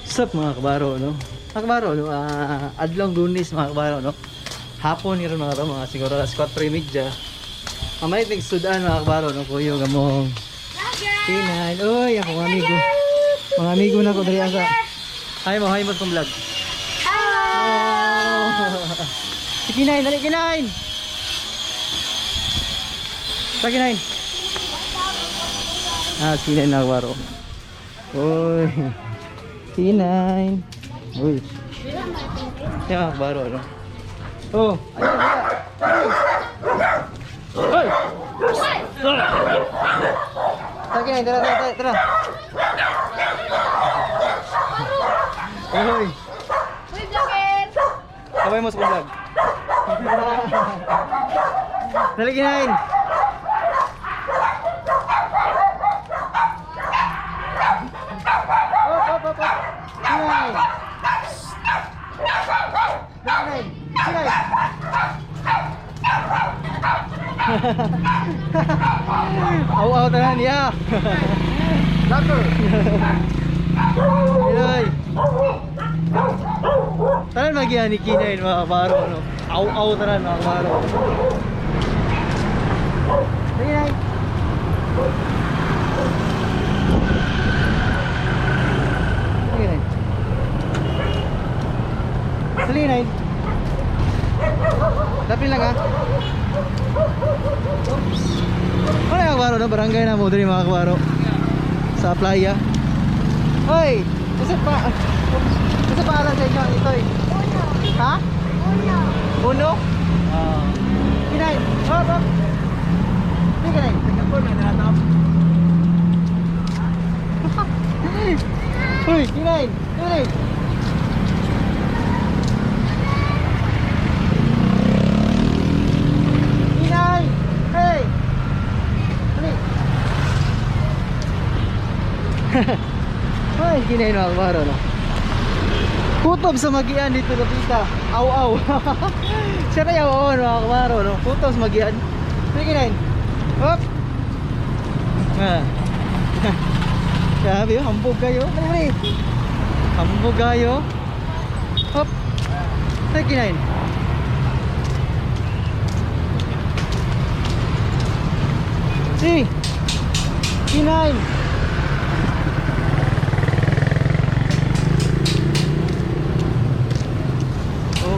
Sup mga kabaro, no? Mga kabaro, no? Adlong Lunes mga kabaro, no? Hapon yun mga kabaro, mga siguro alas 4:30. Mamaya nagsudaan mga kabaro, no? Kuyo gamong Kinay. Uy, ako mga amigo. Mga amigo na ko dali asa. Hi mo kong vlog. Si Kinay, dali Kinay. Sa Kinay. Kinay na kabaro. Uy. Kinay. Uy. Ya, baru ano. Oh, ayun na. Hoy. Sige, tara. Hoy. Uy, vlogger! Sabay mo sa vlog. Dali Kinain. Op. Kinain. Kinain. Aw tanan niya. Lapor. Kinain. Tanan magihan ni Kinain mga kabaro no. Aw tanan mga kabaro. Kinain. Kinain. Kinain. Tapi lang ha. Ano yung kabaro no? Barangay na mo dito mga kabaro. Sa playa. Hoy! Kasi paalam sa inyo ito eh. Uno. Ha? Uno. Uno? Kinain. Hop. Hindi kinain. Singapore na natatap. Uy! Kinain. Kinain. Hey! Dali! Ay, kinain mga kabaro no? Kutob sa magian dito napita. Aw. Siya na yaw mga kabaro no? Kutob sa magian. Dali kinain. Hop! Sabi yun, hambog kayo. Dali! Hambog kayo. Hop! Dali kinain. Si! Kinain! Oh!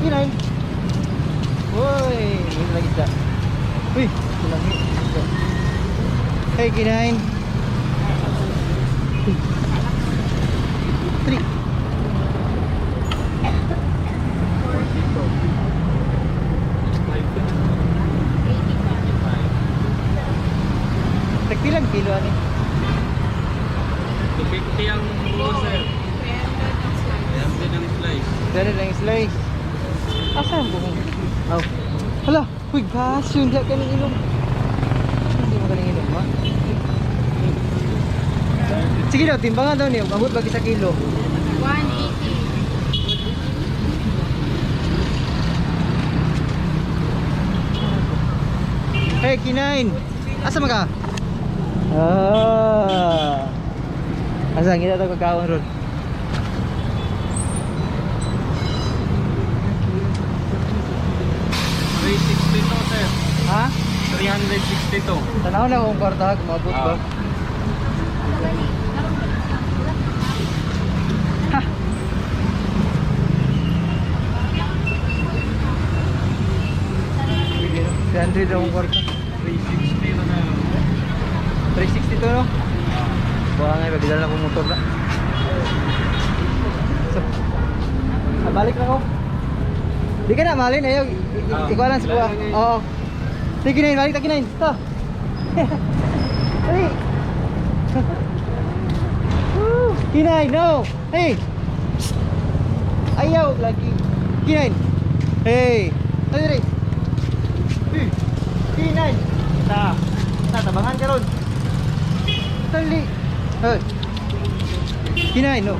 Kinain! Uy! May lagi siya. Uy! Kulangi. Hey, kinain! 3 Tagpilang kilo ani? 250 ang buo sir. Ayan din ang slice. Dari lang slice. Asa ang buhong? Aw. Hala, uy gas yun diya kaning ilong. Hindi mo kaning ilong ba? Sige daw, timbangan daw niyo. Abot bagi sa kilo. 180. Hey, Kinain. Asa man ka? Asa kita tayo kagawang ron? $362 sir. Ha? 362. Tanaw na kung kwarta, kumabot ba? Ha! 300 daw kung kwarta. 360 na na. 362 no? Buha nga, pagdala na kong motor na. So, balik na ko. Di ka na, malin ayaw. Ikaw lang sa buha. Oo. Sige, Kinain, balik na Kinain. Ito. Dali. Woo! Kinain, no! Hey! Ayaw, lagi. Kinain. Hey! Dali, dali. Kinain. Tabangan ka ron. Dali. Hey. Kinain, no?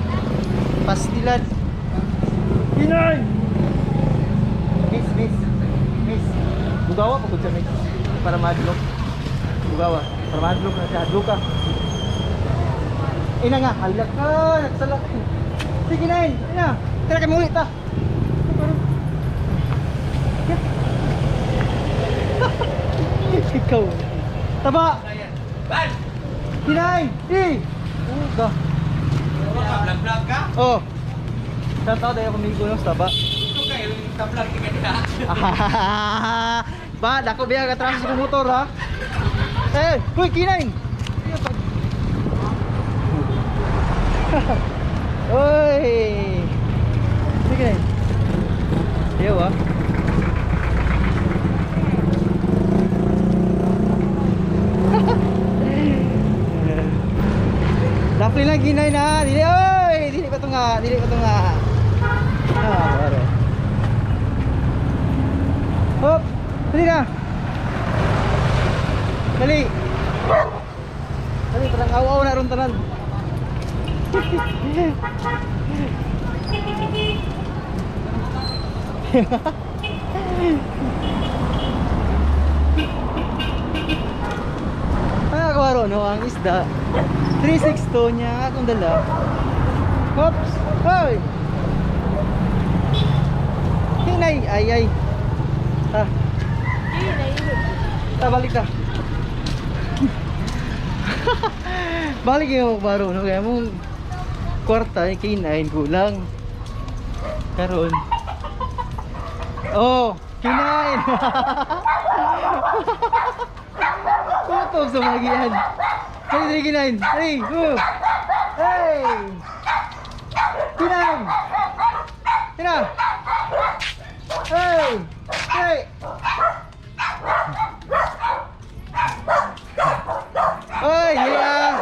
Pastilan. Kinain! Miss. Bugawa pa ko siya, miss. Para madlok. Bugawa. Para madlok na siya. Adlok ka. Ina nga, halak ka. Nagsalak. Sige na yun. Ina. Tira kami ulit ha. Ikaw. Taba. Kinain. Uga. Vlog-vlog ka? Oh. Shout out tayo kumigo ng taba. Ito kayo, yung vlog ka nila. Ba, dako biya ka traffic sa motor ha. Eh, kuy kinain. Oy. Sige na. Yo ah. Dapat lang ginay na. Dili oy, dili pa to nga, dili pa to nga. Ah, baro. Hop, dali na. Dali. Dali, parang aw-aw na ron tanan. Ay, kawaro, no? Ang isda 362 niya akong dala. Hops! Hoy! Hinay! Ay, ay! Ha? Balik na. Balik yung baro, no? Kaya mong kwarta, kinain kulang. Karon. Oh! Kinain! Tutok sa magian. Dali, dali, kinain. Dali, go! Hey! Kinain! Kinain! Hey! Hey! Oy, yeah!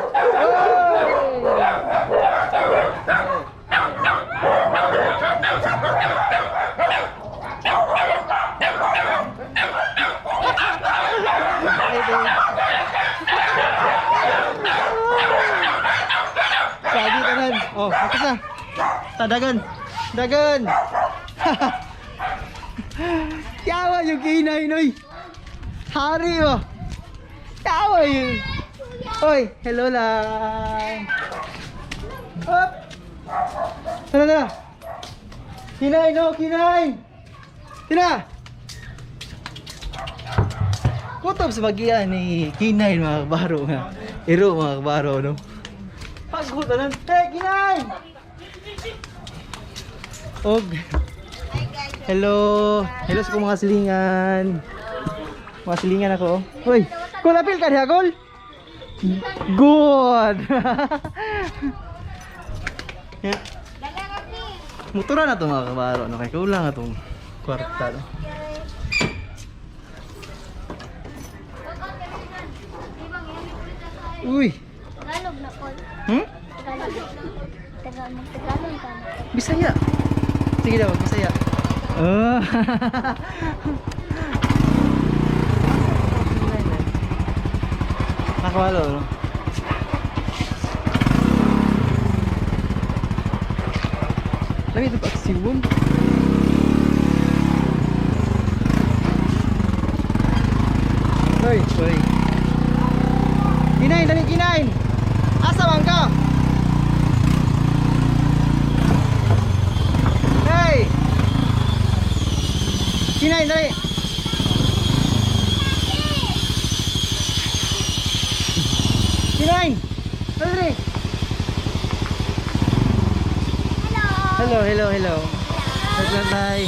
Sabi kanan. Oh, atas na. Dagan. Dagan. Yawa yung kinay, noy. Hari mo. Yawa yun. Hoy, hello lang. Hop. Tara na. Kinay, no, kinay. Tina. Kutob sa bagian ni kinay mga kabaro nga. Iro mga kabaro, no. Pagkutan. Hey, kinay. Og. Hello. Hello sa mga silingan. Mga silingan ako. Hoy, kulapil ka diha, Gol? Good. Motora na to mga kabaro, no? Kaya kulang na itong kwarta, no? Uy. Tagalog na po. Hmm? Tagalog ka na. Bisaya. Sige daw, Bisaya. Oh. Nakawalo, no? Lami ito pa aksibon. Hoy, hoy. Kinain, dali kinain. Asa man ka? Hey! Kinain, dali. Kinain. Dali. Hello, hello, hello. Naglantay.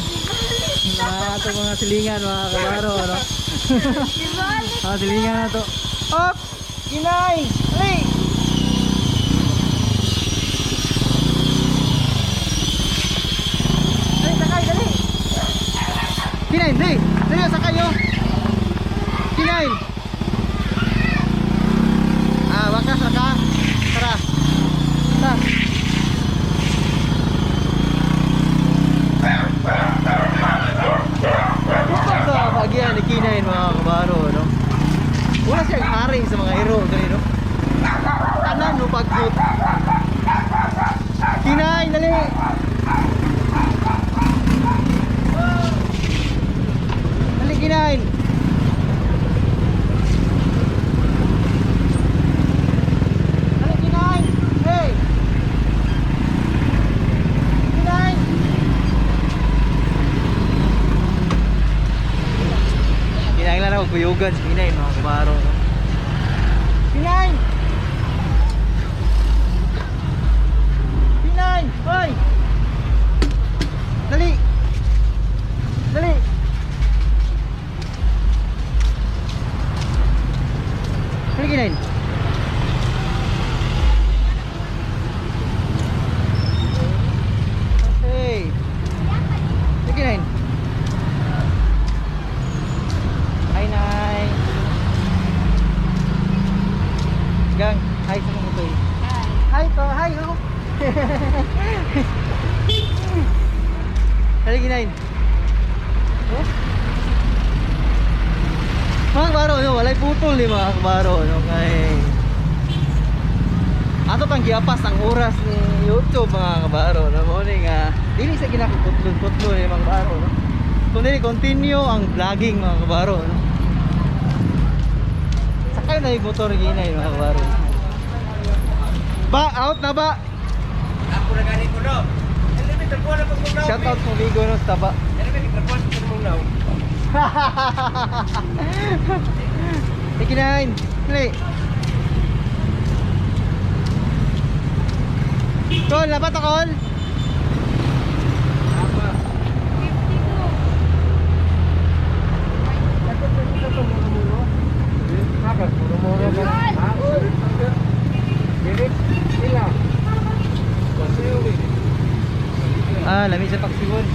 Ito mga silingan, mga kabaro, no? Mga silingan na to. Op! Kinain! Dali! Dali, sakay, dali! Kinain, dali! Dali, sakay nyo! Kinain! Ah, wakas na ka! Tara! Tara! Gusto sa bagian ni Kinain mga kabaro, no? Wala siyang hari sa mga hero, gani, no? Tanan, no, pag-good. Kinain, dali! Dali, Kinain! kuyugan si Kinay mga kabaro. No? Kinay! Kinay! Hoy! Dali! Dali! Dali Kinay! Okay! Dali Kinay! Hi Nay! Gang, hi sa mga ito. Hi to, hi ho! Dali Kinay! Oh? Mga kabaro, no? Walay putol ni mga kabaro, no? Kay ato pang giapas ang oras ni YouTube mga kabaro, no? Morning, dili sa ginakutlo-kutlo ni mga kabaro, no? Kundi continue ang vlogging mga kabaro, no? Sakay na yung motor ginay mga kabaro. Ba, out na ba? Ako na ganit ko no. Elemen trakuan ako mong naw. Shout out mo Vigo no sa taba. Elemen trakuan ako mong naw. Ikinain. Dali. Kol, dapat Kol? Apa? Apa muro-muro ko? Ha? Dilit sila. Kasi uli. Lamig sa paksiwon.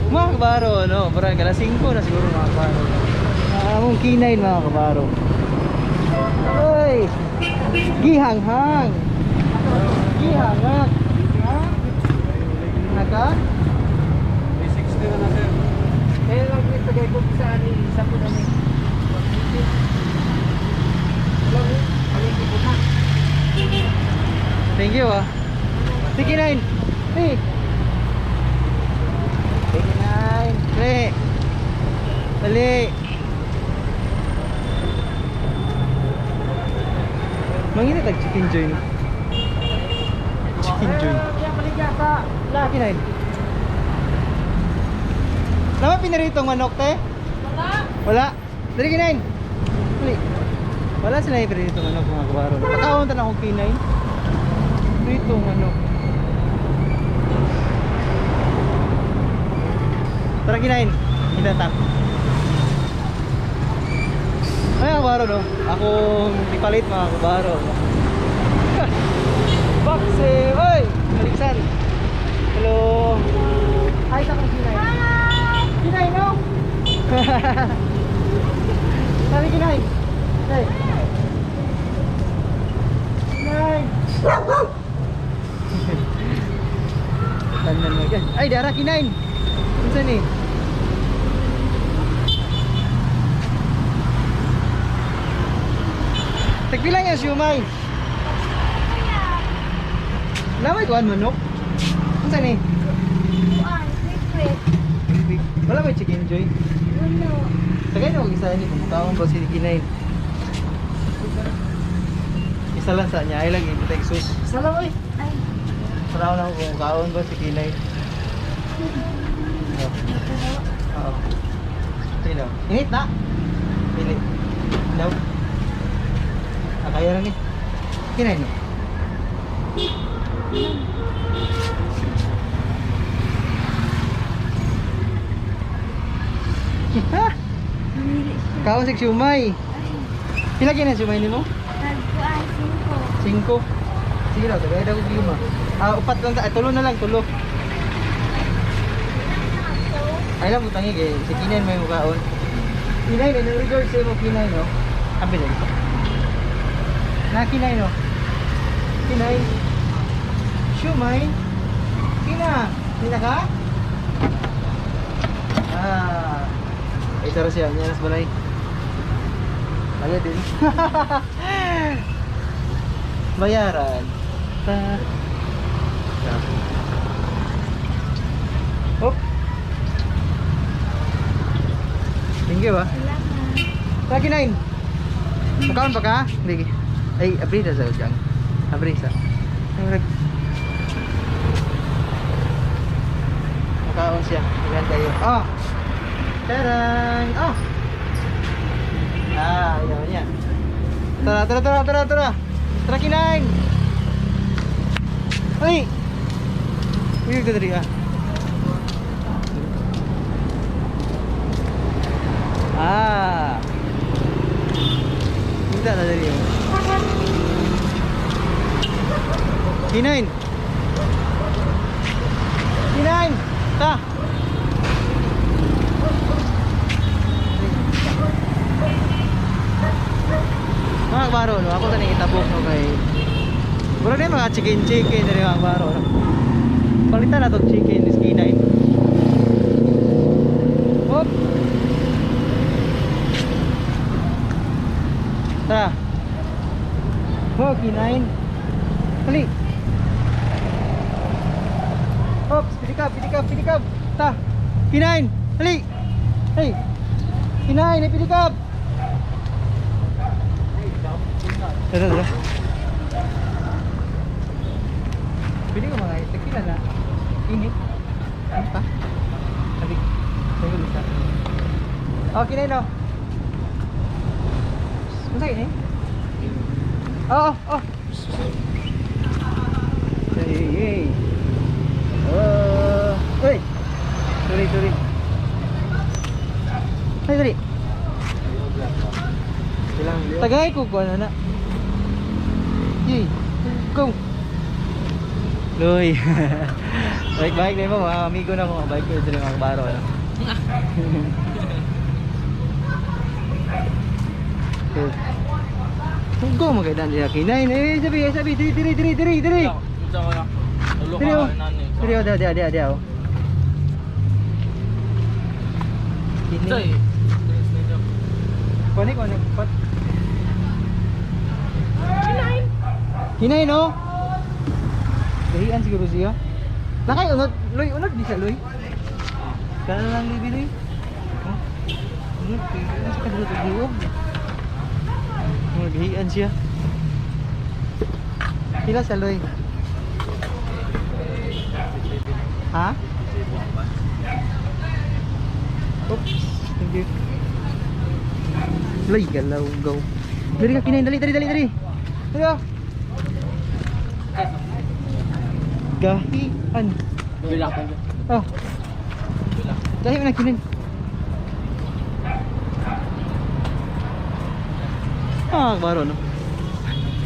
Mga kabaro, no? Parang alas 5 na siguro mga kabaro. Among kinain mga kabaro. Oy! Gihanghang! Gihangat! Naka? 360 na sir. Kaya lang dito kay ko sa ani isa po na ni. Alam mo, alin ko na. Thank you Sige Nine! Hey! Sige Nine! Dali! Dali! Mangina tag chicken joint. Chicken joint. Laki Nine! Nama pinaritong manok te? Wala! Dali Kinain! Dali! Wala sila yung pinaritong manok mga kabaro. Pagkaon na akong Kinain. Pinaritong manok. Tara Kinain! Hinatap. Ay mga kabaro no? Akong ipalit mga kabaro. Bakse! Oy! Aliksan! Hello! Hi sa kong Kinain! Kinay, no? Sabi Kinay. Hey. Kinay. Tandan mo yan. Ay, dara Kinay. Unsa ni? Tagpila niya siumay. Lamay tuan manok. Unsa ni? Wala may chicken joy. Tagay na mag-isa ni pagkaon ba si Kinay. Isa lang sa niya ay lang ibutay sus. Isa lang oy. Ay. Sarao na kung kaon ba si Kinay. Oo. Sino? Init na. Pili. Daw. Kaya lang ni. Kinay no. Kau sik siumay. Pila kina siumay nimo? 5. Sige daw, tagay daw og 5. Upat lang ta, tulo na lang, tulo. Ay lang butangi kay si Kinay may mukaon. Kinay na record sa mo Kinay no. Abi lang. Na Kinay no. Kinay. Siumay. Kina ka? Ay sarap siya, nyanas balay. Ayun din. Bayaran. Hop. Thank you Lagi 9. Makaon pa ka? Hindi. Ay, abri na sa dyan. Abri sa. Makaon siya. Ilan tayo? Tarang! Oh! Ayaw niya. Tara! Tara, kinain! Ay! Uy, ka dali ah. Minta na dali oh. Kinain! Ta! Mga kabaro, no? Ako taning itabok no kay mura na yung mga chicken na rin mga kabaro no? Palitan na itong chicken is kinain. Hop! Tara! Oh, kinain! Dali! Ops! Pilikap! Ta! Kinain! Dali! Hey! Kinain! Ay, pilikap! Tara. Pili ko mga tequila na init. Ano pa? Sabi ko. Oh, kinain no? Masakit eh? Oh. Hey. Uy! Sorry. Ay, sorry. Tagay ko ano na. Yay! Go! Loy! Baik na mo, mga amigo na mo. Baik ko ito ng mga kabaro. Ano? Go magandang din kinain. Sabi, diri. Diri oh, dia oh. Kone, pat. Hinay no? Dahian siguro siya. Nakay unod di siya Loy. Kana lang libi Loy. Unod sa kadto diog. Dahian siya. Pila sa Loy? Ha? Oops, thank you. Loy, galaw, go. Dali ka kinain, dali. Dali oh. Gahian. Oh. Dali mo na kinain. Kabaro no.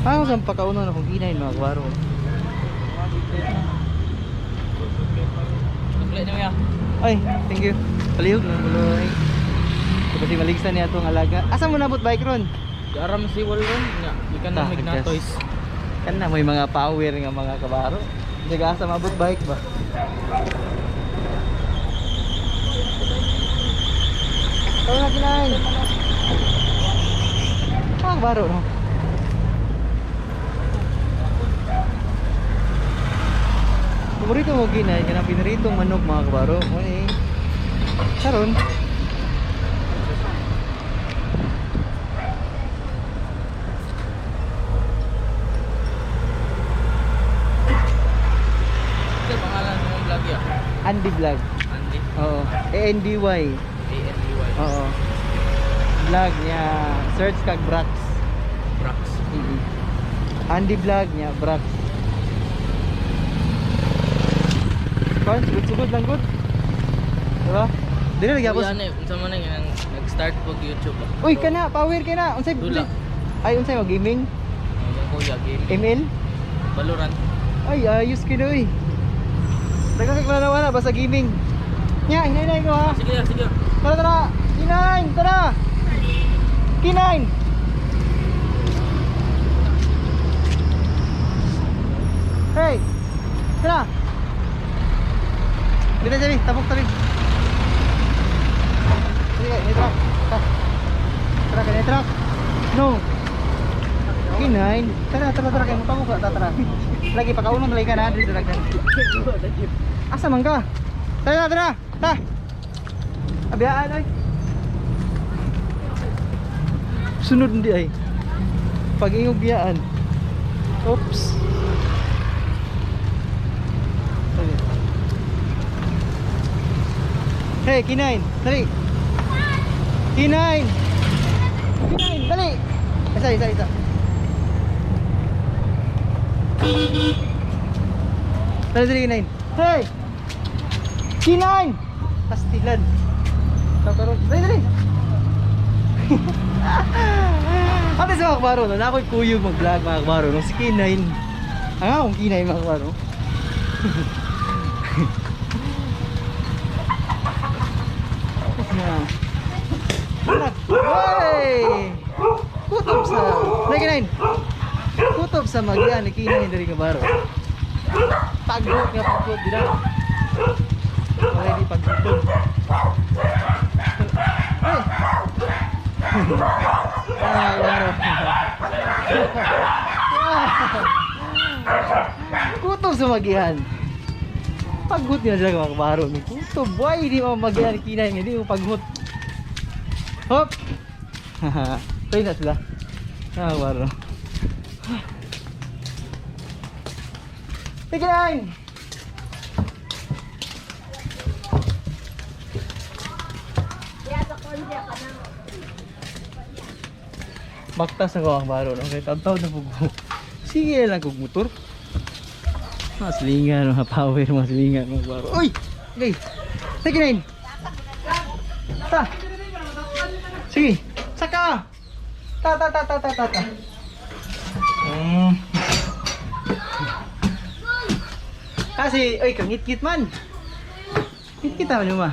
Ako sa pagkauno na kung kinain mga kabaro. Ay, thank you. Palihog na muloy. Kasi maligsan niya itong alaga. Asa mo nabot bike ron? Garam si Walron nga. Ikan na Magnatoys. Kan na may mga power nga mga kabaro. Diga asa mabot bike ba? Kaya na kinain. Kabaro no. Paborito mo kinain, kanang pinaritong manok mga kabaro. Ay, karon. Ito pangalan ng vlog ya? Andy Vlog. Andy. Oo. ANDY. ANDY. Oo. Vlog niya. Search kag Brax. Brax. Andy Vlog niya, Brax. Kan, sugod lang good. Diba? Dili lagi ako. Yan eh, unsa man nang nag-start pag YouTube. Uy, kana, power kana. Unsay? Dula. Ay, unsay mo gaming? Ang kuya game. ML? Valorant. Ay, ayos kino uy. Dagang wala basta gaming. Nya, hinay ko ha. Sige. Tara. Kinain, tara. Kinain. Hey. Tara. Dito sabi, tapok tabi. Sige, netrak. Tara, netrak. No. Kinain. Tara, kayo mo pamukha, tara. Lagi pakaunon lagi ka na dito lagdan. Asa man ka? Tara. Ta. Abiyaan ay. Sunod hindi ay. Pag-ingog biyaan. Oops. Okay. Hey, kinain. Dali. Kinain! Kinain! Dali! Isa. Dali, kinain. Hey! Kinain! Pastilan. Dali! Ate sa mga kabaro, no? Nako'y kuyog mag-vlog mga kabaro, no? Si Kinain. Akong Kinain mga kabaro. Hey! Kutob sa... Dali, Kinain! Kutob sa mag-ian ni Kinain dari kabaro. Pagod nga pagod, di na? Already pagod. Hey! Kabaro. Kutob sa mag-ian. Pagod nga sila mga kabaro. Kutob, why hindi mo mag-ian ni Kinain? Hindi mo pagod. Hop! Kaya na sila. Kabaro. Tignan! Baktas ako ang baro, no? Kahit taw na po. Sige lang kong motor. Mas lingan, mga power, mas lingan, mga baro. Uy! Okay! Tignan! Ta! Sige! Saka! Ta! Kasi, oy, kangit-kit man. Kit-kit naman yung ma.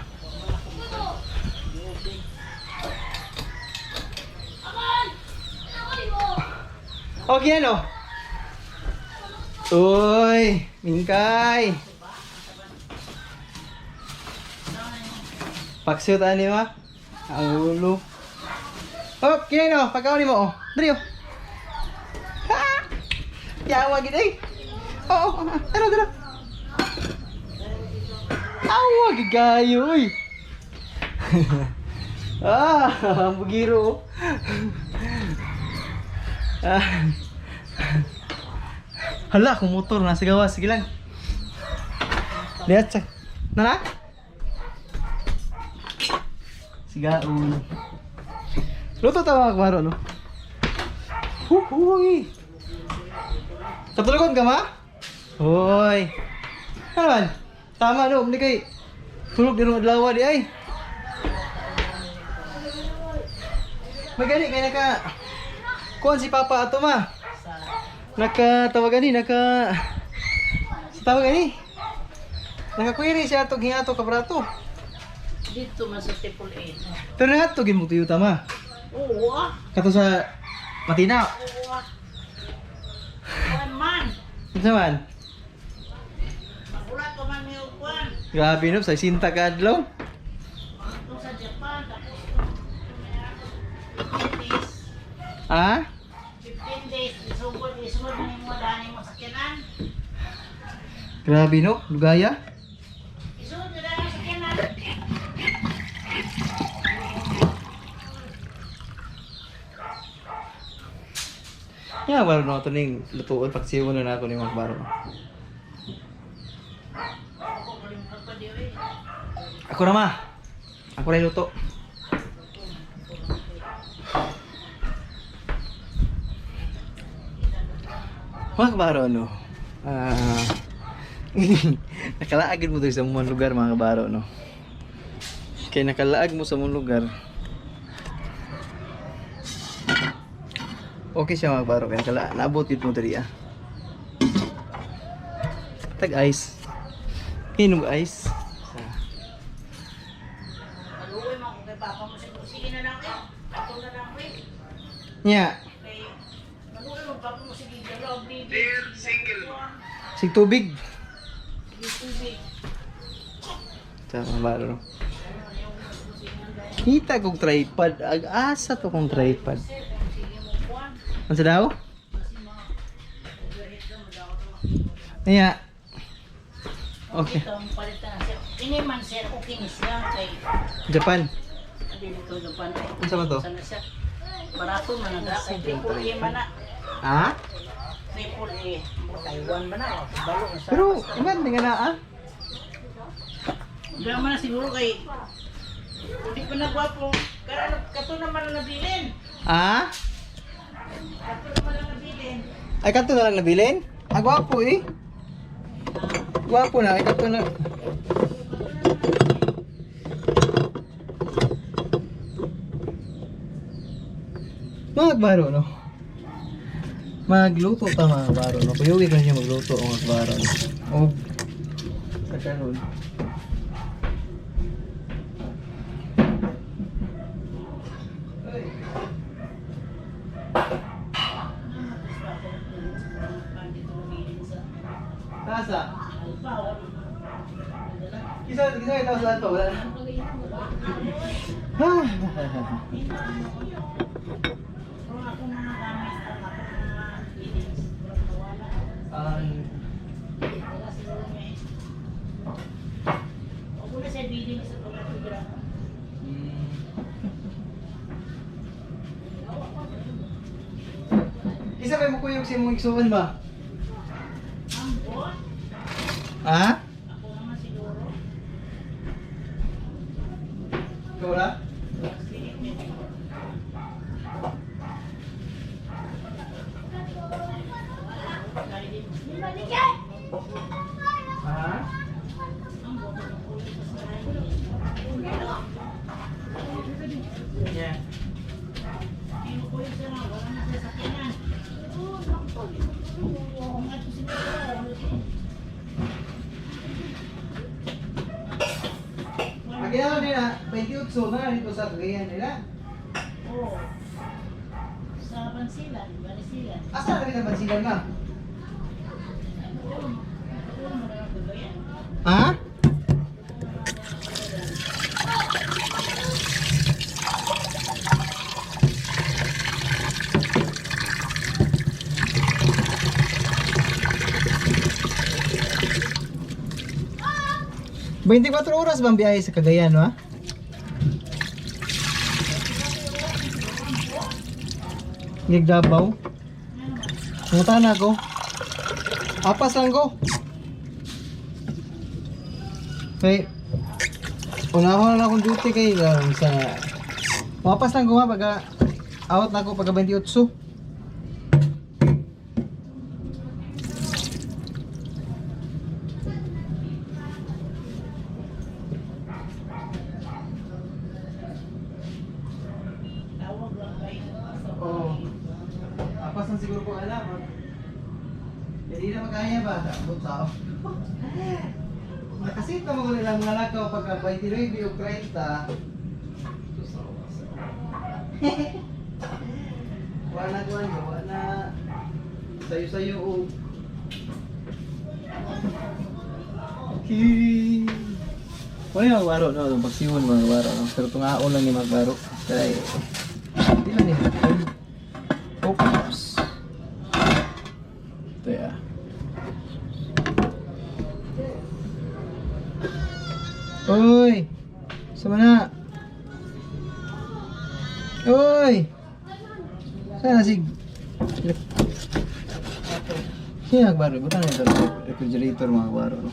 Okay, ano? Uy, Mingkay. Paksiw tayo ni ma. Ang ulo. Hop, kinay no, pagkaw ni mo, oh. Dari, oh. Ha! Yawa gid eh. Oo, tara. Awa gigayo, uy. Ang bugiro. Hala, kung motor nasa gawas, sige lang. Lihat cek. Nana? Sigaon. Luto tawa karo no. Huy. Katulugon ka ma? Hoy. Ano man? Tama no, hindi kay tulog di rumah adlaw di ay. Magani kay naka kuan si papa ato ma. Nakatawagan ni tawagan ni. Nakakwiri siya atog hingato ka brato. Dito man sa Triple A. Pero nato gid mo tuyo tama. Oo Kato sa Matina. Oo Kuan man. Unsa man? Wala ko man niyo kuan. Grabe no, sa sinta ka adlaw. Ito sa Japan. Tapos 15 days. Ha? 15 days. Isugod ni mo dani mo sakyanan. Grabe no, lugaya. Isugod na dani mo sakyanan. Ya, baro no to ning lutuon paksiw na nako ni mga baro. Ako na ma. Ako rin luto. Mga kabaro no. Nakalaag mo to sa mga lugar mga kabaro no. Kaya nakalaag mo sa mga lugar. Okay siya mga kabaro kaya naabot yun mo dali ah. Tag ice. Hinog ice. Maluoy mo kung kay papa mo siguro. Sige na lang eh. Ako na lang eh. Nya. Kay maluoy mo papa mo sige dalaw baby. Sig tubig. Tubig. Sa mga kabaro no. Kita kong tripod. Ag-asa to kong tripod. Ano sa daw? Nya. Okay. Ito ang palitan na siya. Ini man sir, okay ni siya kay Japan. dito Japan. Ano ba to? Sana siya. Barato man na kay Triple A man na. Ha? Triple A. Taiwan man na. Balo na sa. Pero, iman, di nga na ah. Diyan man na siguro kay Hindi ko na gwapo. Kato naman ang nabilin. Ah? Kato naman ang nabilin. Ay, kanto na lang nabilin? Ah, gwapo eh. Gwapo na, ay kanto na. Mga baro, no? Magluto ta mga baro, no? Kuyuwi ka niya magluto o mga baro. O, sa karon. Tasa? Kisa ito sa ato, wala na. Ah. Kung ako mga gamit, kung ako mga feelings, wala. Wala siguro may. Huwag ko na sa feelings sa pagkakagura. Isa kayo mo kuyog sa mong igsuon ba? Ambot, Ha? ako naman siguro. Ikaw na? Ha? Yeah. Kinukulit siya nga, wala na siya sakyanan. Kung ato siguro, Ang ginawa nila, 28 na dito sa Cagayan nila. oo. Sa Bansilan, Banisilan. Asa na kita bansilan na? Ha? Beintikwatro oras bang biyahe sa Cagayan, no? Gigdabaw. Punta na ako. Apas lang ko. Kay unahon na akong duty kay sa mapas lang ko ha pag out na ako pag 28. Tawag lang kayo. Oo. Apas lang siguro ko alam. Hindi na magkaya ba? Takot tao. Nakasit na mga nilang mga lakaw pagka 29 o 30. Wala na, wala. Sayo-sayo o. Wala yung magbaro, no? Itong pagsiwon mga magbaro, no? Pero tungaon lang yung magbaro. Kaya hindi lang yung oops. Ito ya. Uy! Sama na! Uy! Saan na sig? Sino nagbaro? Buta na ito refrigerator mga baro, no?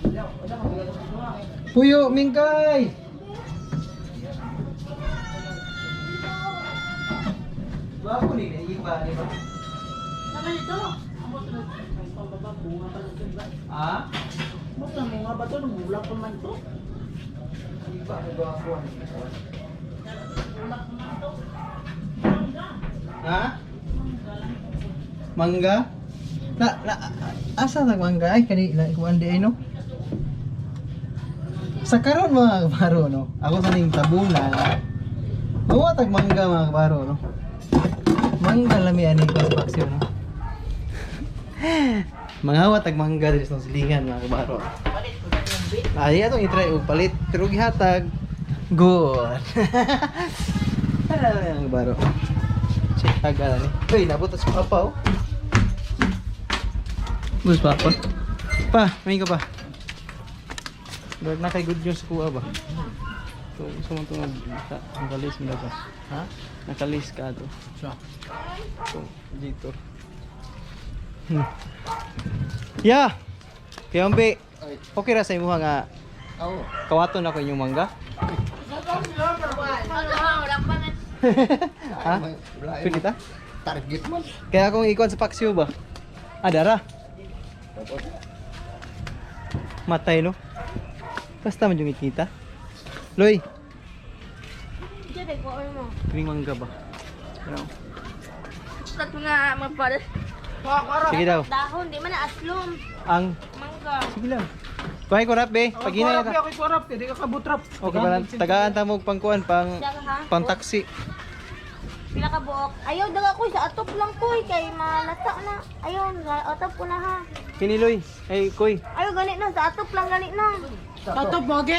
Puyo! Mingkay! Bago ni iba, di ba? Naman ito. Amot na may pambaba, bunga pa lang ba? Ah? Amot na bunga ba ito? Namula pa man ito. Iba, nagawa ko. Namula pa man ito. Mangga. Ha? Mangga lang ito. Mangga? Asa nagmangga? Ay, kanila, kuwan di ay, no? Sa karon mga kabaro, no? Ako sa ning tabunan. Mawatag mangga mga kabaro, no? Mangga lami ani ko sa paksyo, no? Mga watag mangga dito sa silingan mga kabaro. Palit ko na yung bit. Ay, atong i-try og palit pero gihatag. Good. Ano mga kabaro? Check tagal ni. Uy, nabutas ko pa, oh. Bus papa. Pa, may ka pa. Dahil na kay good news kuha ba? So, gusto mo itong nakalis mo na ba? Ha? Nakalis ka ito. So, dito. Yeah! Kaya okay ra sa imo nga kawaton ako inyong mangga? Ha? Pilita? Target man. Kaya akong ikuan sa paksiw ba? Dara. Matay no? Basta man yung ikita. Loy, Diyan ay ko mo. kining mangga ba? Ano? Tato nga magpares. Sige daw. Dahon, di man na aslom. Ang Mangga. sige lang. Kuhay ko rap be. Pag hinay ka. Ako korap, hindi ka kabutrap. Okay ba lang? Tagaan ta mo pangkuan pang Daga ha? pang taxi. Pila ka buok. Ayaw daga ko sa atop lang ko kay malata na. Ayaw sa atop ko na ha. Kini Loy. Ay koy. Ayaw ganit na sa atop lang ganit na. Tatop mo, ge?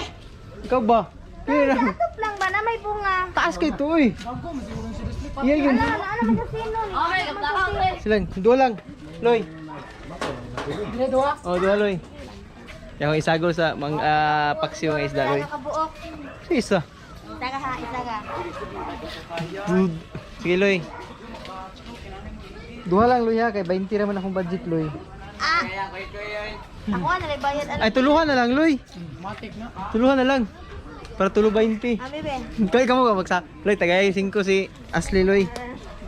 Ikaw ba? Kini Sa lang. atop lang ba na may bunga? Taas kay to eh. Iya yun. Ano man sa sino ni? Okay, magkakaroon. Silang, dua lang. Loy. Dire doa. Oh, dua Loy. Yang isagol sa mang paksiw nga isda Loy. Daga ka buok. Isa. Daga ha, isaga. Sige Loy. Dua lang Loy ha, kay 20 naman akong budget Loy. Ah. Ako na lang bayad ano. Ay tuluhan na lang Loy. Matik na. Tuluhan na lang. Para tulo 20. Ah, bebe. Kaya ka mo ka magsa. Loy, tagay 5 si Ashley Loy.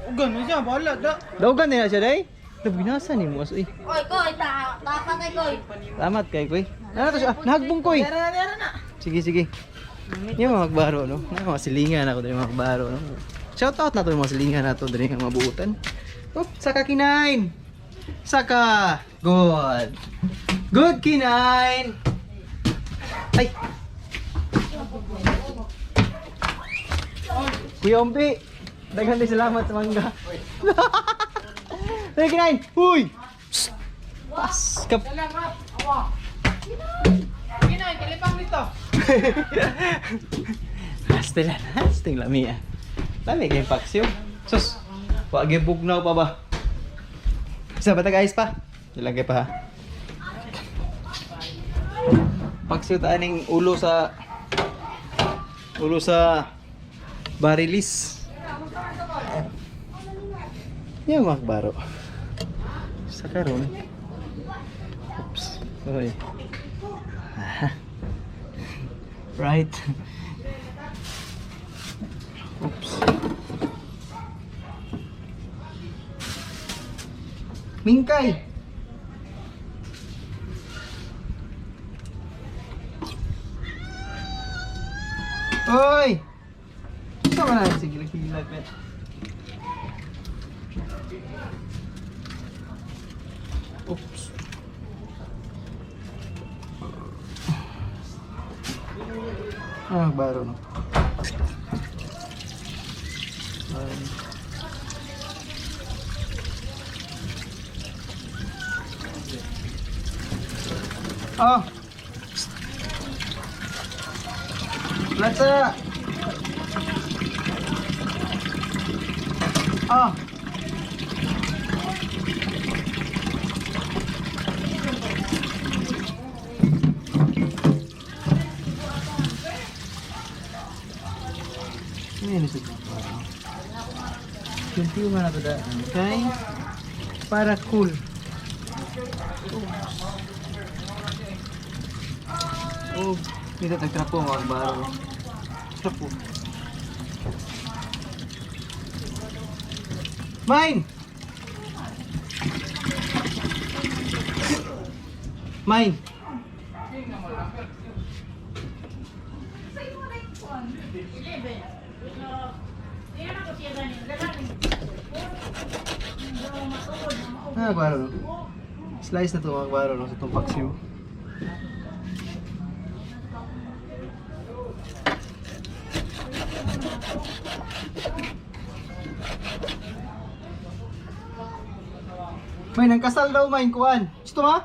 Ugan mo siya, bahala da. Daugan na siya day. Binasa ni mo asoy. Oy, koy, tapatay koy. Salamat kay koy. Ano to siya? Nahagbong koy. Dara na. Sige, sige. Yung mga magbaro, no? Mga silingan ako dito mga magbaro, no? Shout out na to yung mga silingan na to dito yung mabuutan. Oh, saka kinain. Saka. Good. Good kinain. Ay. Kuya Ompi. Daghang din salamat sa mangga. Saka kinain. Huy. Psst. Pas. Kap. Salamat. Awa. Ginoy, kalipang dito. Hastilan, hasting lami ah. Lami kayong paksiw. Sus, wag bugnaw pa ba? Isa ba guys pa? Ilagay pa ha. Paksiw taaning ulo sa barilis. Yung makbaro. Sa karon. Oops. Oy. Right. Oops. Mingkay. Oy. Sama na sige gilag net. Oops. Baro no. Oh. Let's Oh. Ini sih. Kunti yung mga tada. Okay? Para cool. Oh, dito nagtrapo mga baro. Trapo. Mine! Mine! Baro. Slice na to mga baro no, sa itong paksiw. May nang kasal daw main kuan. Gusto ma?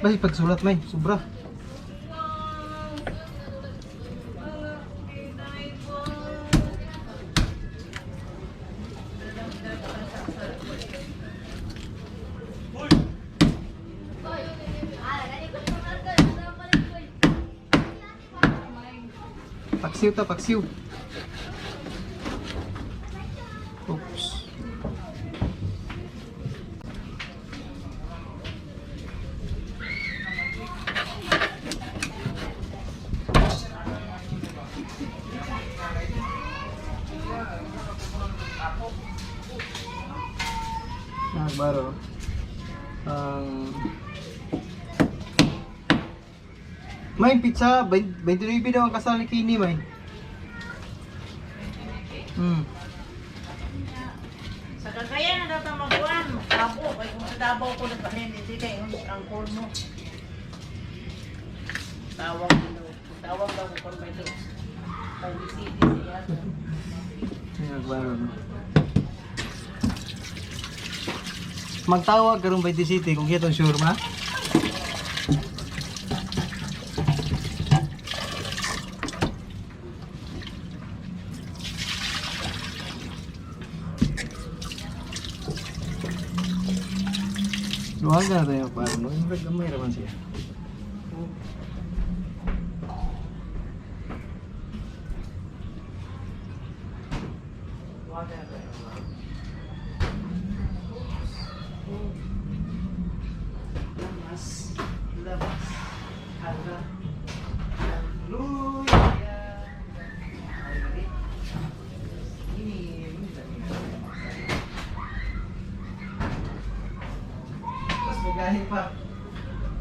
Basi pagsulat main, sobra. Paksiw ta, paksiw. Mga baro. May pizza, 29 daw ang kasal ni Kini, may. Sa Cagayan na daw maguan, Tabo, kay kung sa Davao ko nagpahin, hindi kay ang call mo. Tawag daw ko kung may ito. Pag city siya. Mga baro. Magtawag karong 20 city kung kitong sure ma. Luwag na tayo pa, no? Yung gamay naman siya. Labas. Hallelujah. Tapos may galing pa.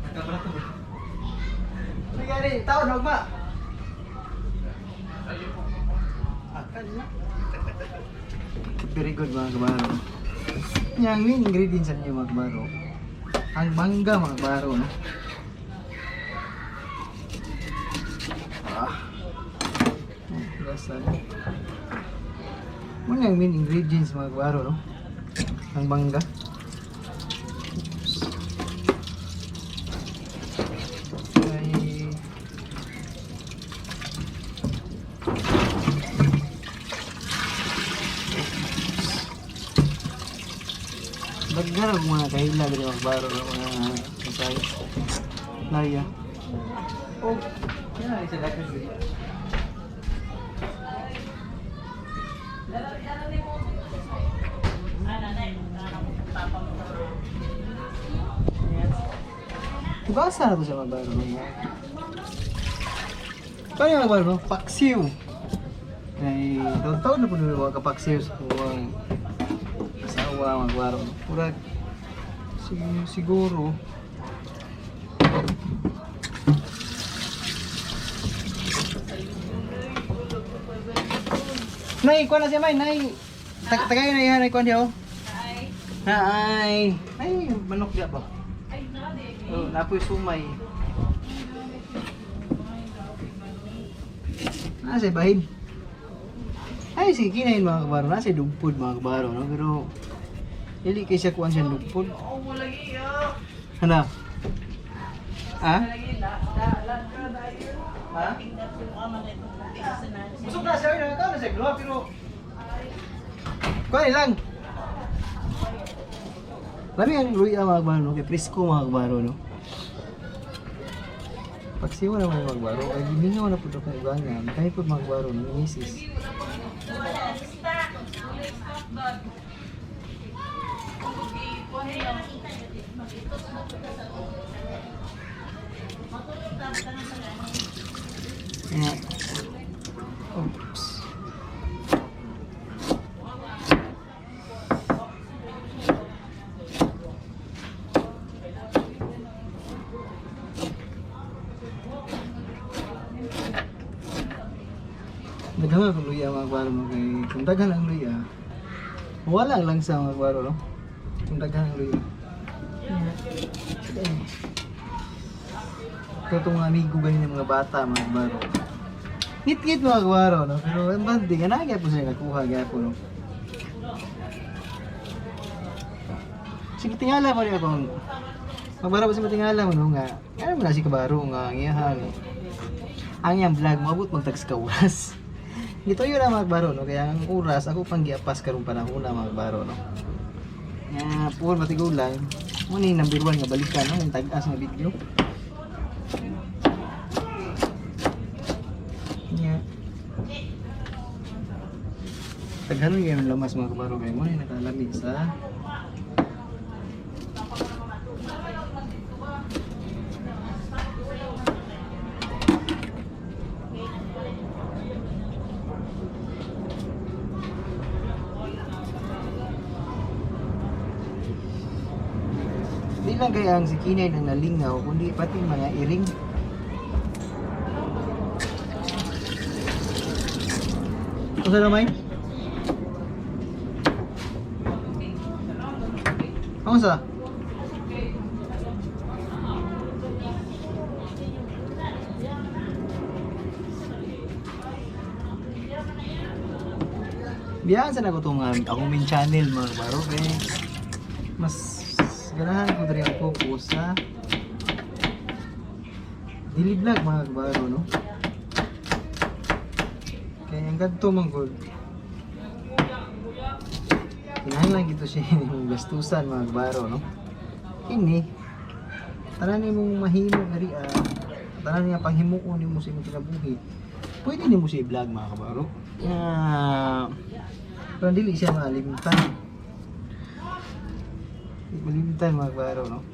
Nagkabalato ba? May galing. Tao, huwag ba? Akan na. Very good mga kabaro. Yang main ingredients sa inyo mga kabaro. Ang mangga mga kabaro, no? Gasan. Muna yung main ingredients mga kabaro, no? Ang mangga. Ay... Daggar ang mga kahila dari mga kabaro, no? Mga masay. Laya. Oh, yan ay sa daggar dito. Basa na to siya magbaro. Kaya yung magbaro, paksiw. Ay, taon-taon na po nila mga kapaksiw sa kuwang asawa magbaro. Pura, siguro. Nay, kuha na siya, May. Nay, tagay na yan, Nay, kuha niya, oh. Hi. Ay, manok diya ba? Oh, napoy sumay. Nasa bahin. Ay, sige kinain mga kabaro. Nasa dugpod mga kabaro, no? Pero, hindi kayo siya kuhan siya dugpod. Ano? Ha? Ha? Busog na siya, ito na siya, gluha, pero... Kuhanin lang. Lami ang luya mga kabaro, no? Kaya presko mga kabaro, no? Pagsiwa na mga kabaro, ay gimingaw na po ito kong ibangan. Kahit po mga kabaro, no? Misis. Yeah. Oops. Daghan ang luya mga kabaro, no? Kay kung daghan ang luya, wala lang sa mga kabaro, no? Kung daghan ang luya. Ito itong mga amigo ganyan ng mga bata mga kabaro. Ngit-ngit mga kabaro, no? Pero ang bandi, nga nagya po siya nakuha gaya po, no? Sige tingala mo rin akong magbaro po sa tingala mo, no? Nga, ano mo na si kabaro nga ngiyahang ang iyang vlog, mabot magtags ka oras. Dito yun ang mga kabaro, no? Kaya ang oras, ako pang giapas karong panahon na mga kabaro, no? Nga, puhol matigulan, muna yung number 1 nga balikan, no? Yung tag-as nga video. Nga. Taghanon yung lamas mga kabaro, kaya muna yung nakalamig sa Di lang kaya ang si Kinay ang nalingaw, kundi pati mga iring. Ano naman? Kamusta? Biyahan sa nagutong akong main channel mga baro kay mas ganahan ko diri ang focus sa daily vlog mga baro no. Kaya ang ganito man gud. Kinahanglan gito siya yung gastusan mga baro no. Ini tanan nimong mahimo diri tanan niya panghimuon nimo sa imong kinabuhi. Pwede nimo siya i-vlog mga kabaro. Pero dili siya malimtan. Di malimtan mga kabaro no.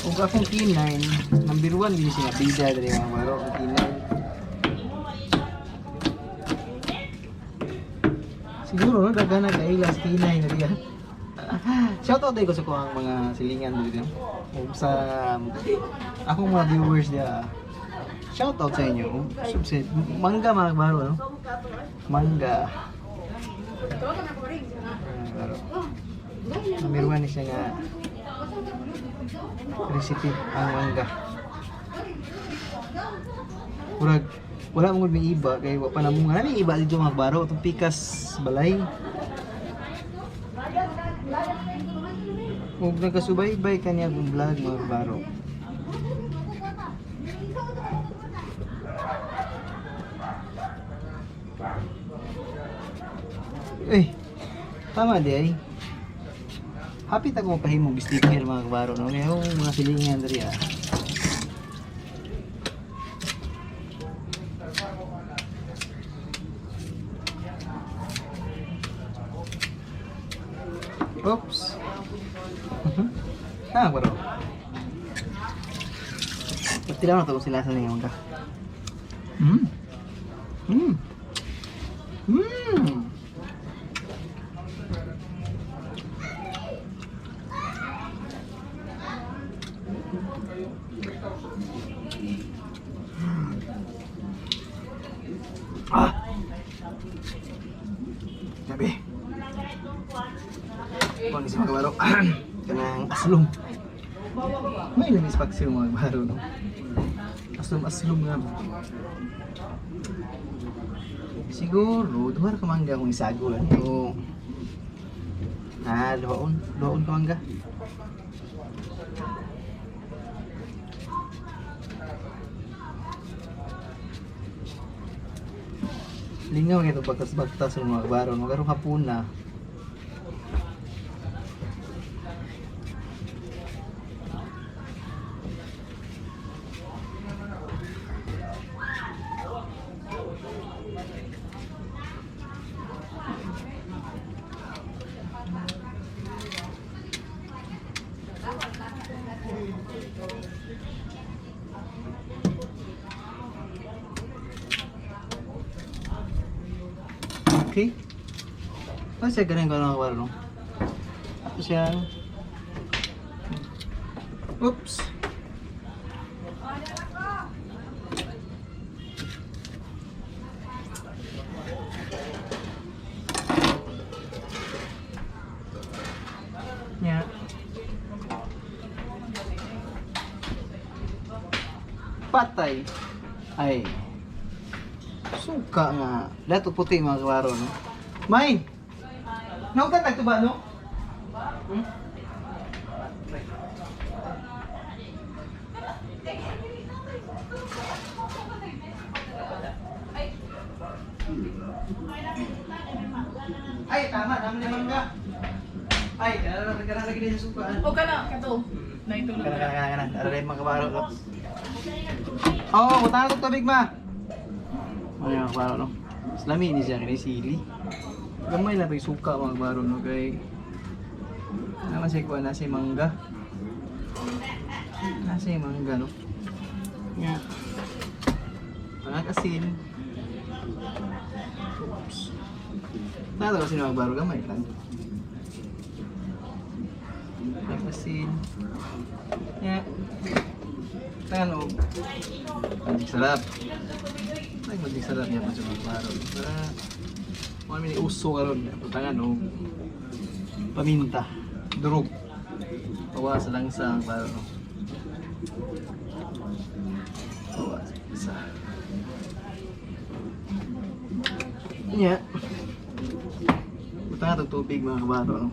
Ug akong K9, number 1 gini siya bida diri mga kabaro, ang K9. Siguro no daghan na kay last K9 na diya. Shoutout din ko sa kuang mga silingan dito. O sa akong mga viewers dia. Shoutout sa inyo. Subscribe. Mangga mga baro no. Mangga. Number 1 ni siya nga recipe ang mangga. Murag wala mo may iba kay wa pa namong ano iba dito mga baro itong pikas balay. Huwag nagkasubaybay kanya kong vlog mga baro. Eh, tama di ay. Happy ta kung pahimong sticker mga baro no. Yung mga silingan diri Oops. Bro. Pati lang na ito kung sila sa ngayon ka. Sabi. Pang isang kabaro. Kanang aslum. May lamis paksiw mga baro no. Aslum nga. Siguro duha ka mangga kung isago lang. O doon ka mangga. Lingaw nga ito bagtas-bagtas ng mga baro no. Karong hapon na. Okay. Ano siya ganun ko ng waro? Ano siya? Oops. Yeah. Patay. Ay. Suka nga. Dato puti mga kawaro, no? May! Nautan tagto ba, no? Ay, tama. Naman naman ka. Ay, kanana lagi din sa suka. O ka na, kato. Naitulog ka. Kana. Aray mga kawaro, no? Oo, butang ko tubig, ma. Ano yung baro no? Islami ni siya kini sili. Gamay lang yung suka mga baro no kay naman siya kuha nasi mangga. Nasi mangga no. Nga. Mga asin. Oops. Nato kasi mga baro gamay lang. Nagpasin. Ya. Tangan o. Magig sarap. Magig sarap niya pa sa mga baro. Para mga mini uso karon. Tangan o. Paminta. Durog. Pawa sa langsa ang baro. Pawa sa isa. Nya. Buta nga itong tubig mga kabaro. No?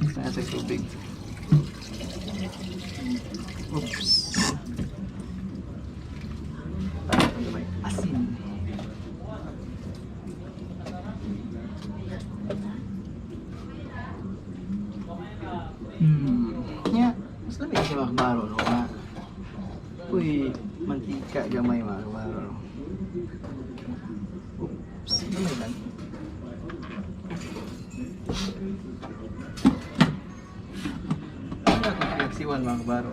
Buta nga sa tubig. Oops. Tapos ito may asin. Nya. Mas lamig siya mga kabaro. No? Uy, mantika gamay mga kabaro. No? Oops. Gamay lang. Ano ako pinagsiwan mga kabaro?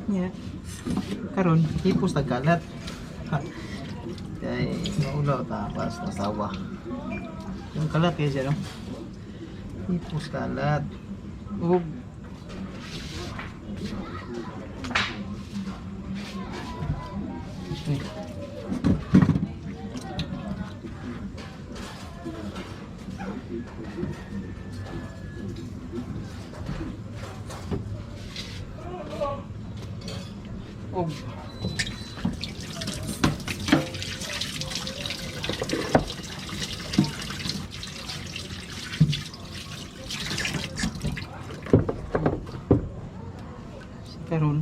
Yeah. Karon, hipos nagkalat. Kaya maulaw tapos nasawa. Yung kalat kaya siya, no? Hipos kalat. Ug Oh. Karon.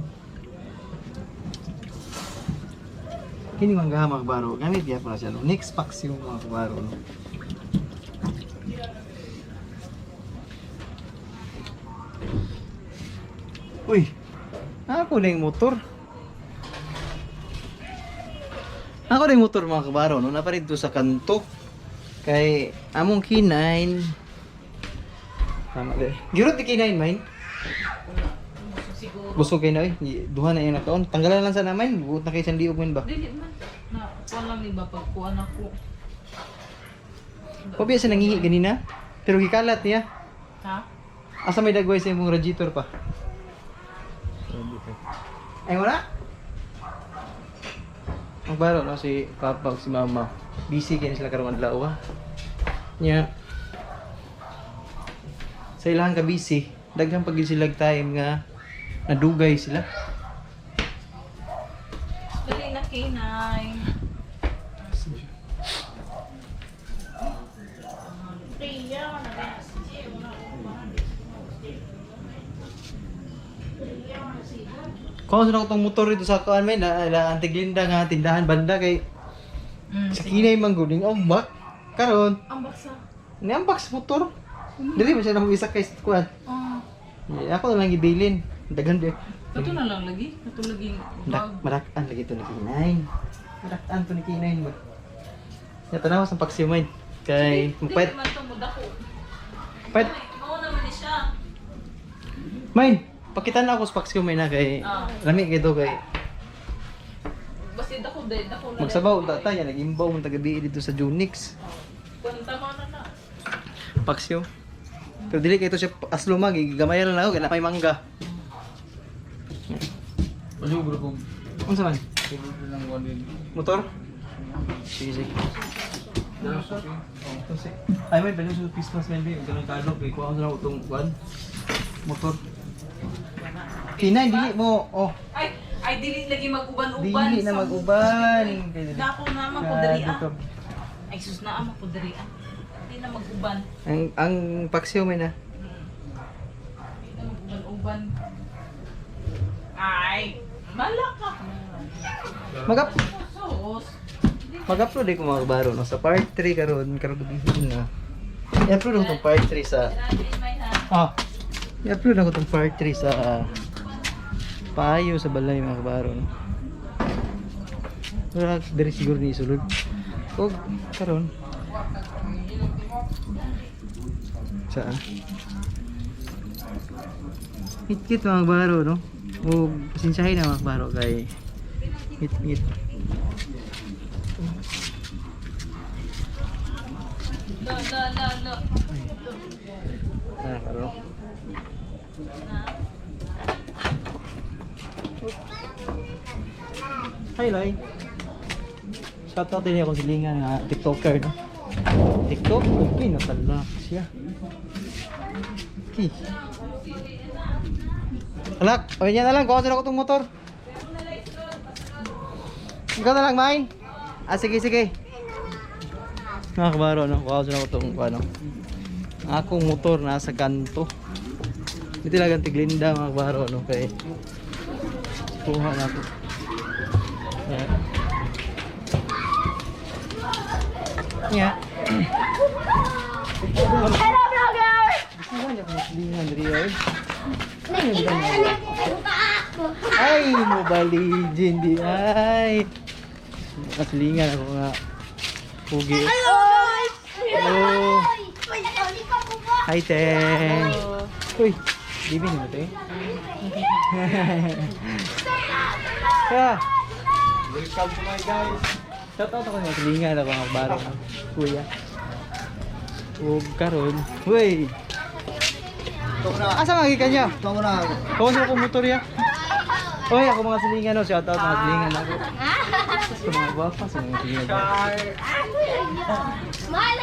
Kini mga mga baro, gamit ya pala siya. No? Next packs yung mga baro. No? Uy, ako na yung motor. Ako na yung motor mga kabaro, no? Naparid to sa kanto. Kay among K9. Tama din. Girot di K9, main? Busog kayo na eh. Duha na yung nakaon. Tanggalan lang sa namin. Buot na kayo isang liog man ba? Dili man. Na, kuha lang iba pagkuhan ako. Pabiya siya nangihi ganina. Pero gikalat niya. Ha? Asa may dagway sa imong radiator pa? Ay wala? Ang baro no si Papa ug si Mama. Busy kay sila karong adlaw ha. Nya. Sa ilang ka busy, daghang pag sila time nga nadugay sila. Dali na K9. Priya, Kung saan ako tong motor dito sa kuan may na Antiglinda nga tindahan banda kay sa kinay mangguding ombak karon ang baksa. ni ang box motor. Dili man siya nang isa kay kuan. Ako na lang gibilin. Daghan di. Ito na lang lagi. Ito lagi. Marakan lagi to ni Kinay. Marakan to ni Kinay ba. Ya tanaw sa paksimain kay magpait. Hindi man ito mo dako. Pait. Oo naman siya. Main. Pakita na ako sa paksimain na kay lami kay to kay Basta dako na. magsabaw ta niya nag-imbaw man tagabi dito sa Junix. Kwenta mo na. Paksyo. Pero dili kay to siya aslumag gigamayan lang ako kay napay mangga. Ano bro kung Unsa man? siguro lang walin. Motor? Sige. Ay may balik sa Christmas man din ganun kalok kay kuha ko na utong kuan motor. Kinay dili mo oh Ay dili lagi mag-uban-uban. dili na mag-uban. Dako naman ko diri Ay sus na ama ko diri Hindi na mag-uban. Ang paksiw may na. Hindi na mag-uban-uban. Ay, malaka. Sus. Mag-upload ko mga kabaro no sa part 3 karon gabi na. I-upload ko tong part 3 sa i-upload ako tong part 3 sa payo sa balay mga kabaro no. Wala diri siguro ni sulod. Og karon saan? Hit-hit mga kabaro no. O pasensyahin na mga kabaro kay hit-hit. Ah, karo. Hi, Loy. Shout out din akong silingan nga TikToker, no? TikTok? Okay, natalak siya. Okay. Alak, o yan na lang, kuha na ko itong motor. Ikaw na lang, main. Ah, sige, sige. Mga kabaro, no? Kuha na ko itong, ano, akong motor nasa kanto. Hindi talagang tiglinda, mga kabaro, no? Kaya, kuha na ko. Ayan. Yeah. Hello, vlogger! Ay, Mobile Legend di ay. Nakasalingan ako nga. Pugi. Hello, guys! Hello. Hi, Teng. Uy, living mo, Teng. Yeah. Welcome to my guys. Shout out ako ng salingan ako mga baro ng kuya. Huwag karon. Uy. Asa mga gikan niya? Kawan sa akong motor ya. Uy, ako mga salingan no. Shout out mga salingan ako. Sa mga guwapa, sa mga salingan.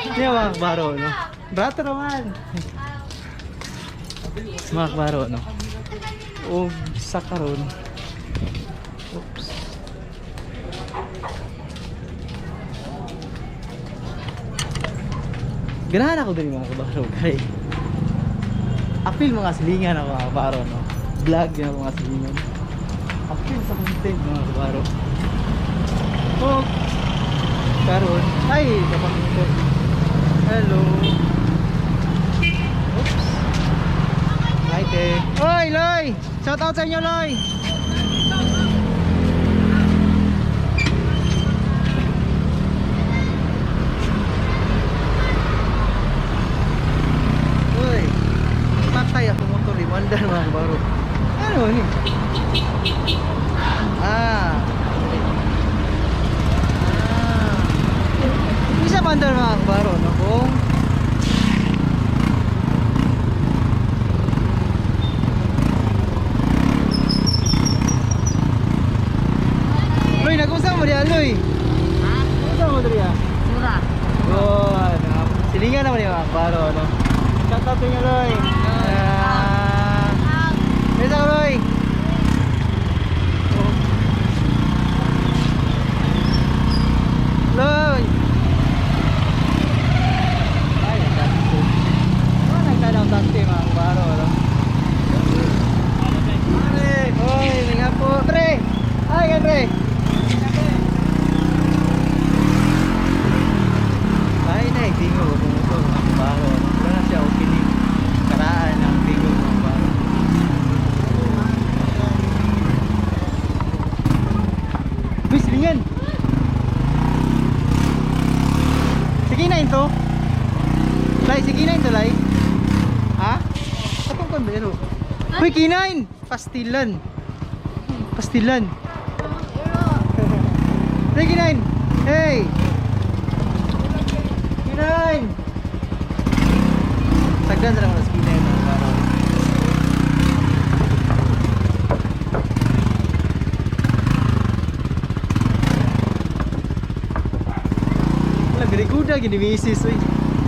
Hindi mga baro no. Brato naman. Mga baro no. Huwag sa karon. Oops. Ganahan ako din mga kabaro kay apil mga silingan ako mga kabaro no. Vlog din ako mga silingan. Apil sa content mga kabaro. Oh, karon ay kapag ito. Hello. Oops. Hi te. Oy Loy, shout out sa inyo Loy. Patay ako motor di mandar mga kabaro. Ano ni? Ah. Bisa mandar mga kabaro no kung Loy, nag-usap mo diyan, Loy? Ha? Nag-usap mo diyan? Mura. Good. Silingan naman yung mga kabaro no. Shout out niyo Loy. Bisa Loy. Loy. Ay, nagtato. Oh, nagtanaw taxi mga kabaro no. Oy, nga po, tre. Ay, nga tre. Ay, nagtingo ko mo mga kabaro. Wala na siya opening. Karaan ang tingo mga kabaro. Uy, silingan. Sige na ito. Lai, sige na ito, Lai. Ha? Atong kondero. Uy, kinain. Pastilan. Pastilan. Hey, kinain. Hey. Kinain. Sagdan sa lang mas kinain mga kabaro. Birikuda gini misis uy.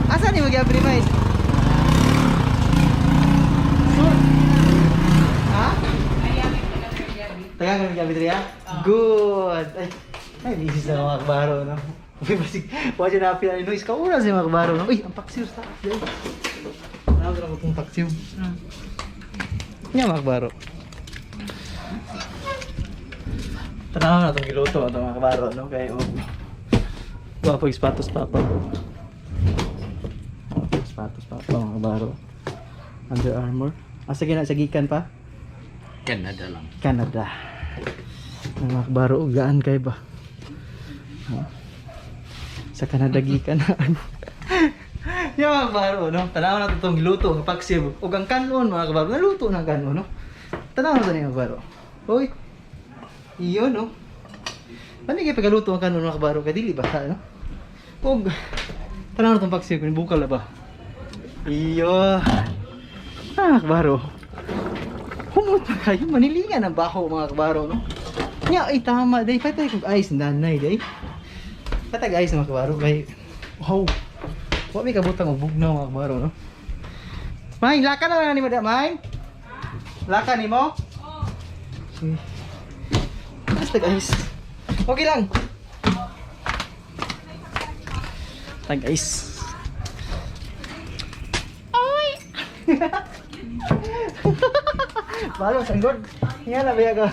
Asa ni mag-abri mais? Ha? Tagang mag-abri ya? Good. Ay, misis na mga kabaro no. Uy, basig. Wala na pila ni noise ka una sa mga kabaro no. Uy, ang paksiw sa taas. Nawag na mo itong paksiw. Nya mga kabaro. Tanaw na itong giluto ito mga kabaro no. Kaya wah, pag sapatos papa ko. Sapatos papa mga kabaro. Under Armour. Asa gina sagikan pa? Canada lang. Canada. Mga kabaro gaan kay ba? Sa Canada gikan na ano. Yung mga kabaro no. Tanaw na itong giluto ng paksiw. Ug ang kanon mga kabaro. Naluto na kanon no. Tanaw na ito mga kabaro. Hoy. Iyon no. Mani kay pagaluto ang kanon mga kabaro kay dili basta no. Og tanang tong paksiw kun bukal na ba. Iyo. Kabaro. Humot pa kayo manilingan ang baho mga kabaro no. Nya ay tama day patay kog ice nanay day. Patag ice mga kabaro kay wow. Wa mi kabutang og bugnaw mga kabaro no. Main laka na ni mo da main. Laka ni mo? Oo. Sige. Basta guys. Okay lang. Tag guys. Ay. Balo sanggol. Yan na biya ka.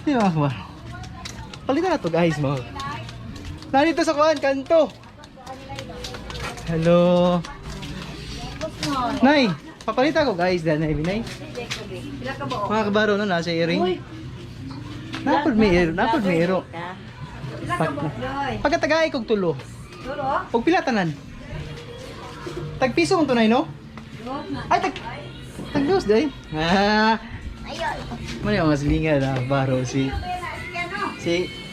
Di ba ba? Palitan na to guys mo. Nandito sa kuan kanto. Hello. Nay, papalita ko guys dahil na ibinay. Pila ka buok? Mga kabaro no, nasa earring. Napod may ero. Pila ka buok doy? Pagkatagay kog tulo. Dulo? Og pila tanan. Tag piso kung tunay no? Ay tag dos day. Ayun. Mali ang silinga na baro si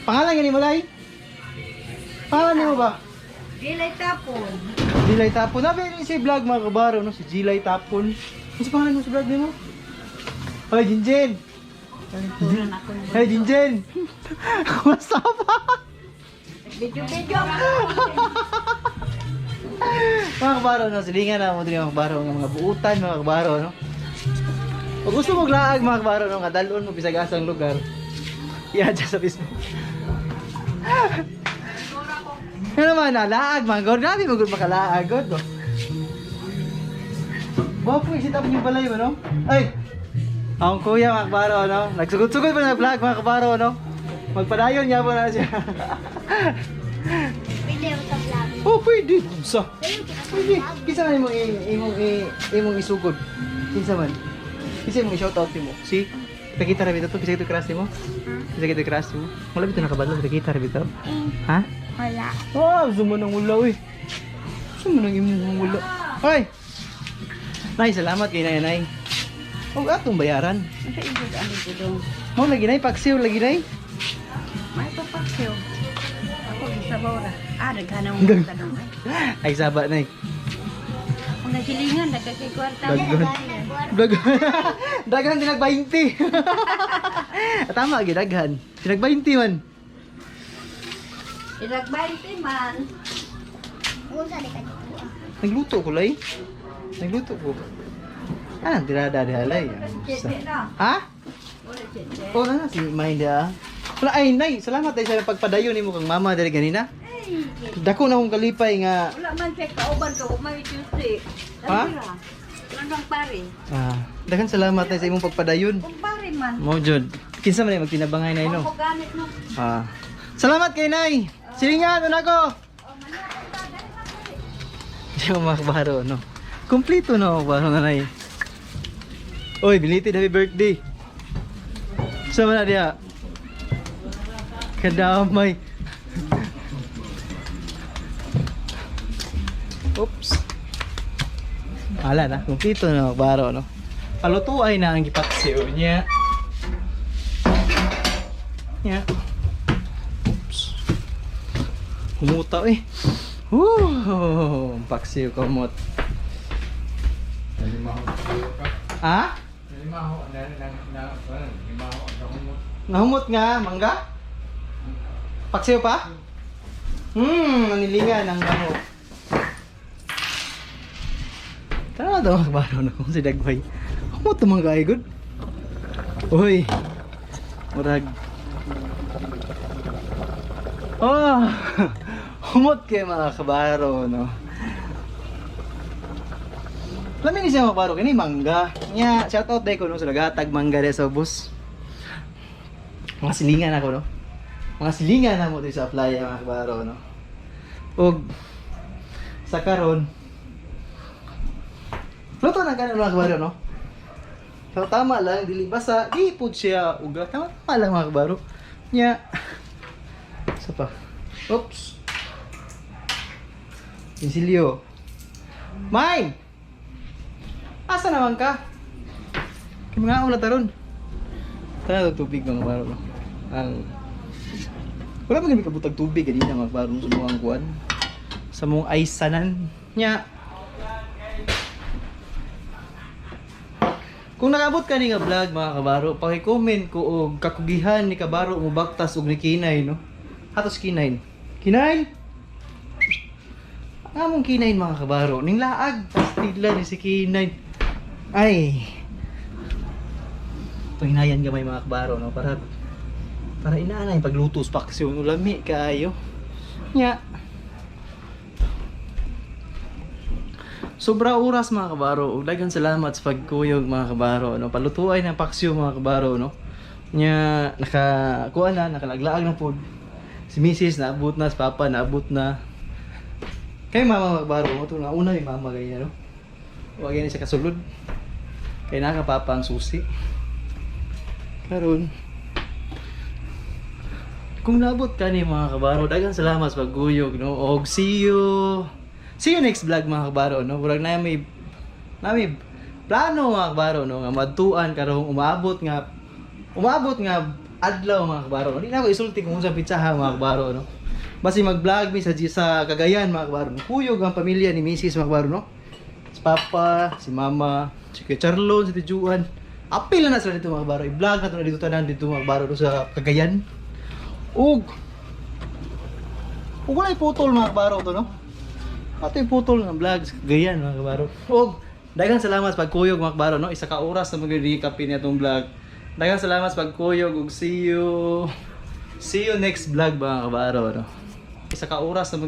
pangalan ni mo lay? Pangalan ni mo ba? Dilay tapon. Gilay Tapon. Nabi si vlog mga kabaro no, si Gilay Tapon. Ano si pangalan mo sa vlog mo? Hoy Jinjen. Hey Jinjen. Kumusta pa? Video-video. Mga kabaro no, silingan na mo din mga kabaro ng mga buutan mga kabaro no. Kung gusto mo glaag mga kabaro no, nga dalon mo bisag asang lugar. I-adja sa Facebook. Ano naman na, laag mga god. Grabe mo good makalaag god no. Bawa po isita po yung balay mo no. Ay! Ang kuya mga kabaro no. Nagsugod-sugod pa na vlog mga kabaro no. Magpadayon niya po na siya. Pwede mo sa vlog. Oh, pwede. Sa. Pwede. Kisa man imong isugod. Kinsa man. Kisa imong i-shoutout mo. Si, nakita ra bitaw to, kisa ito crush mo. Kisa ito crush mo. Wala bitaw nakabalo, nakita ra bitaw. Ha? Wala. Oh, gusto mo nang ulaw eh. Gusto mo nang imong ulaw. Hoy! Nay, salamat kay Nay. Huwag atong bayaran. Asa igod ang igod? Mo lagi Nay, paksiw lagi Nay. May papakyo. Ako gisabaw ra. Daghanang mga tanong. Ay, saba Nay. Kung nasilingan, nagkakay kwarta. Daghan din nag 20. Tama gi daghan. Sinag 20 man. Ilagbayti man. Unsa di ka dito? Nagluto ko lay. Nagluto ko. Ah, tirada di halay. Chete na. Ha? Wala chete. Oh, na si Mainda. Wala ay Nay, salamat ay sa pagpadayon nimo kang mama diri ganina. Dako na akong kalipay nga. Wala man siya kauban ka, may Tuesday. Ha? Wala nang pare. Daghan salamat ay sa imong pagpadayon. Kung pare man. Mo jud. Kinsa man ay magtinabangay Nay no? Ako ganit no. Salamat kay Nay. Silingan na ako. Di ko makabaro, no? Kompleto na ako, baro na Nay. Oy, belated happy birthday. Sama na diya. Kadamay. Oops. Ala na, kompleto na ako, baro, no? Palutuay na ang gipaksiw niya. Niya. Humutaw eh. Woo! Paksiw kamot. Ha? Nahumot nga, mangga? Paksiw pa? Nanilingan ang gamo. Tara na ito magbaro na kung si Dagway. Humot naman ka, good. Uy! Murag. Oh! Humot kayo mga kabaro, no? Lamin ni siya mga kabaro, kini mangga. Nya, shoutout day ko, no? So, naghatag mangga de sa bus. Mga silingan ako, no? Mga silingan na mo dito sa playa, mga kabaro, no? Og, sa karon, luto na kanon mga kabaro, no? So, tama lang, dili basa, di po siya uga. Tama lang mga kabaro. Nya, isa pa. Oops. Sinsilyo. Mine! Asa naman ka? Kaya mga ulat taron. Tara tubig mga kabaro no. Ang wala man kami kabutag tubig ganina mga kabaro sa mga kuan. Sa mong aisanan nya. Kung nakabot ka ni nga vlog mga kabaro, paki-comment ko og kakugihan ni kabaro mo baktas og ni Kinay no. Hatos Kinay. Kinay. Among Kinay mga kabaro, ning laag pastila ni si Kinay. Ay. Panginayan gamay mga kabaro no para inaanay pagluto sa paksyon ulami kaayo. Nya. Sobra oras mga kabaro, ug daghang salamat sa pagkuyog mga kabaro no. Palutuay ng paksyo mga kabaro no. Nya nakakuha na, nakalaglaag na pod. Si Mrs. naabot na, si Papa naabot na. Kay mama mga kabaro, mo to na una ni mama ganyan no. Wa gyud siya kasulod. Kay naka Papa ang susi. Karon kung naabot ka ni mga kabaro, daghang salamat sa pagkuyog no. Og see you next vlog mga kabaro no. Murag na may plano mga kabaro no nga madtuan karong umabot nga adlaw mga kabaro. Hindi na ako isulti kung unsa pitsahan mga kabaro no. Basi mag-vlog mi sa Cagayan mga kabaro. Kuyog ang pamilya ni Mrs. mga kabaro no. Si Papa, si Mama, si Kuya Charlon, si Tijuan. Apil na sila dito mga kabaro. I-vlog na to na dito tanan dito mga kabaro sa Cagayan. Ug wala putol mga kabaro to no. Ato yung putol ng vlog sa Cagayan mga kabaro. Og daghang salamat sa pagkuyog mga kabaro no. Isa ka oras na mag-recap niya itong vlog. Daghang salamat sa pagkuyog ug see you next vlog mga kabaro no. Isa ka oras na